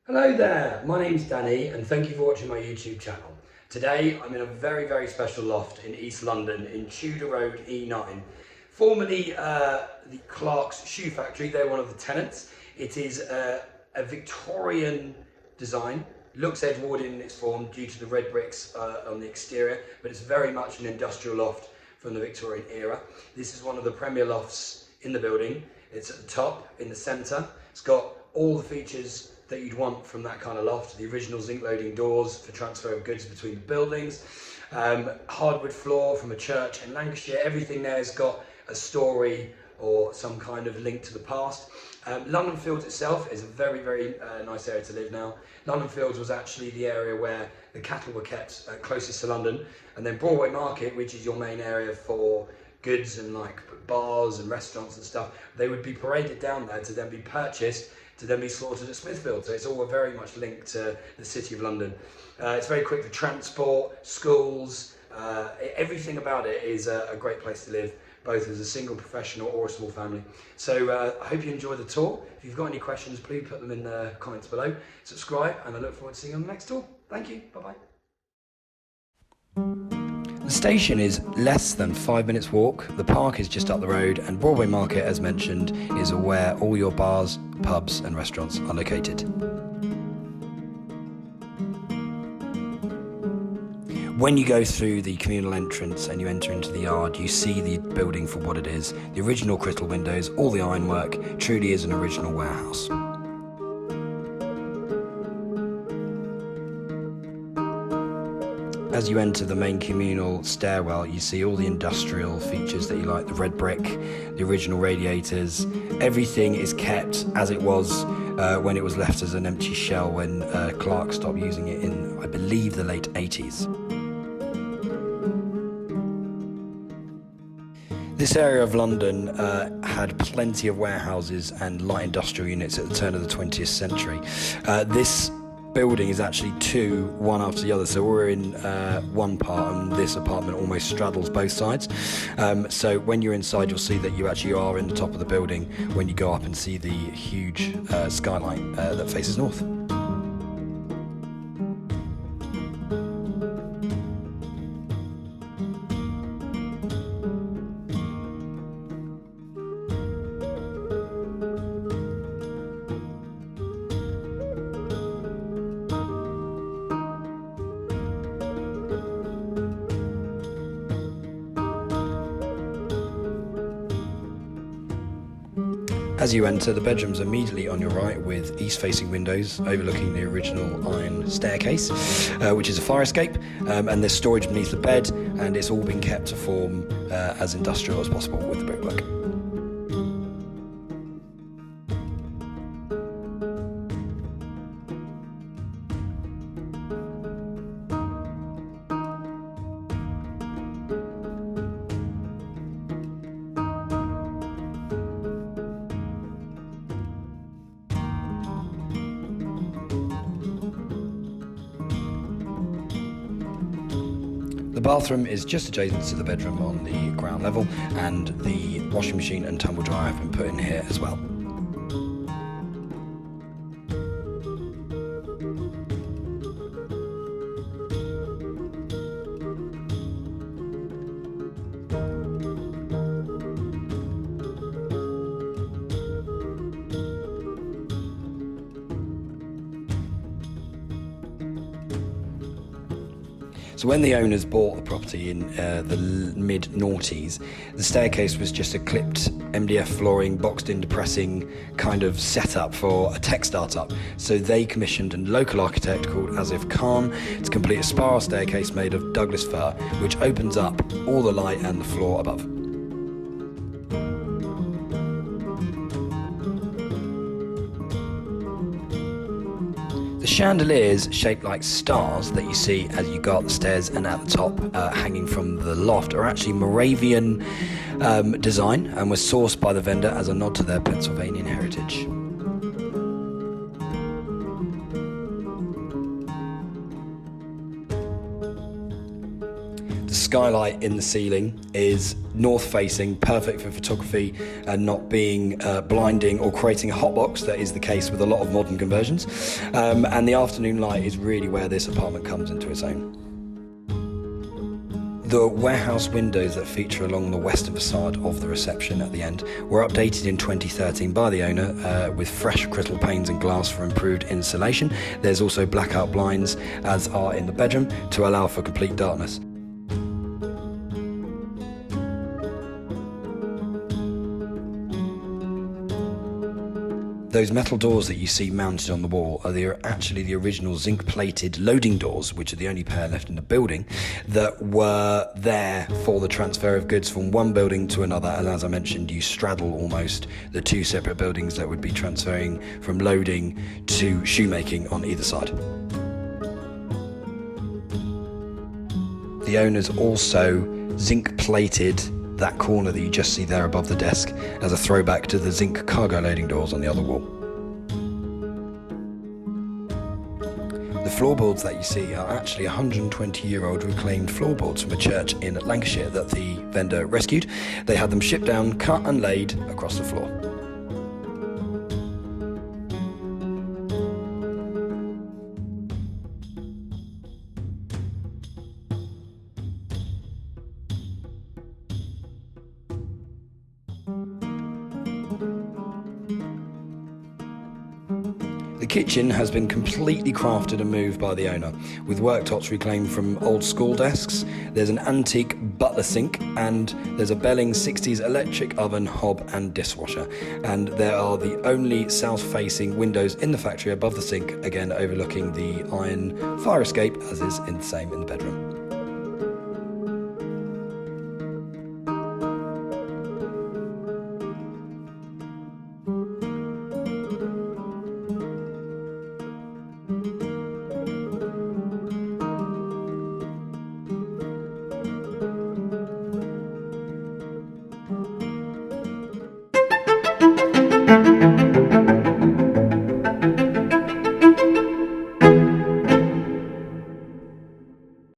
Hello there, my name's Danny and thank you for watching my YouTube channel. Today I'm in a very special loft in East London in Tudor Road E9. Formerly the Clark's Shoe Factory, they're one of the tenants. It is a Victorian design, looks Edwardian in its form due to the red bricks on the exterior, but it's very much an industrial loft from the Victorian era. This is one of the premier lofts in the building. It's at the top, in the centre. It's got all the features that you'd want from that kind of loft. The original zinc loading doors for transfer of goods between the buildings. Hardwood floor from a church in Lancashire. Everything there has got a story or some kind of link to the past. London Fields itself is a very nice area to live now. London Fields was actually the area where the cattle were kept closest to London, and then Broadway Market, which is your main area for goods and like bars and restaurants and stuff, they would be paraded down there to then be purchased, to then be slaughtered at Smithfield. So it's all very much linked to the City of London. It's very quick for transport, schools, everything about it is a great place to live, both as a single professional or a small family. So I hope you enjoy the tour. If you've got any questions, please put them in the comments below. Subscribe, and I look forward to seeing you on the next tour. Thank you, bye-bye. The station is less than 5 minutes walk, the park is just up the road, and Broadway Market, as mentioned, is where all your bars, pubs and restaurants are located. When you go through the communal entrance and you enter into the yard, you see the building for what it is. The original crystal windows, all the ironwork, truly is an original warehouse. As you enter the main communal stairwell, you see all the industrial features that you like, the red brick, the original radiators. Everything is kept as it was when it was left as an empty shell when Clark stopped using it in, I believe, the late 80s. This area of London had plenty of warehouses and light industrial units at the turn of the 20th century. This building is actually two, one after the other, so we're in one part and this apartment almost straddles both sides. So when you're inside, you'll see that you actually are in the top of the building when you go up and see the huge skylight that faces north. As you enter, the bedroom's immediately on your right with east-facing windows overlooking the original iron staircase, which is a fire escape, and there's storage beneath the bed, and it's all been kept to form as industrial as possible with the brickwork. The bathroom is just adjacent to the bedroom on the ground level, and the washing machine and tumble dryer have been put in here as well. So when the owners bought the property in the mid-noughties, the staircase was just a clipped MDF flooring, boxed-in depressing kind of setup for a tech startup. So they commissioned a local architect called Asif Khan to complete a spiral staircase made of Douglas fir, which opens up all the light and the floor above. The chandeliers shaped like stars that you see as you go up the stairs and at the top hanging from the loft are actually Moravian design and were sourced by the vendor as a nod to their Pennsylvanian heritage. The skylight in the ceiling is north facing, perfect for photography and not being blinding or creating a hotbox. That is the case with a lot of modern conversions. And the afternoon light is really where this apartment comes into its own. The warehouse windows that feature along the western facade of the reception at the end were updated in 2013 by the owner with fresh crystal panes and glass for improved insulation. There's also blackout blinds, as are in the bedroom, to allow for complete darkness. Those metal doors that you see mounted on the wall are actually the original zinc-plated loading doors, which are the only pair left in the building, that were there for the transfer of goods from one building to another. And as I mentioned, you straddle almost the two separate buildings that would be transferring from loading to shoemaking on either side. The owners also zinc-plated that corner that you just see there above the desk as a throwback to the zinc cargo loading doors on the other wall. The floorboards that you see are actually 120-year-old reclaimed floorboards from a church in Lancashire that the vendor rescued. They had them shipped down, cut and laid across the floor. The kitchen has been completely crafted and moved by the owner, with worktops reclaimed from old school desks. There's an antique butler sink, and there's a Belling 60s electric oven, hob and dishwasher. And there are the only south-facing windows in the factory above the sink, again overlooking the iron fire escape, as is the same in the bedroom.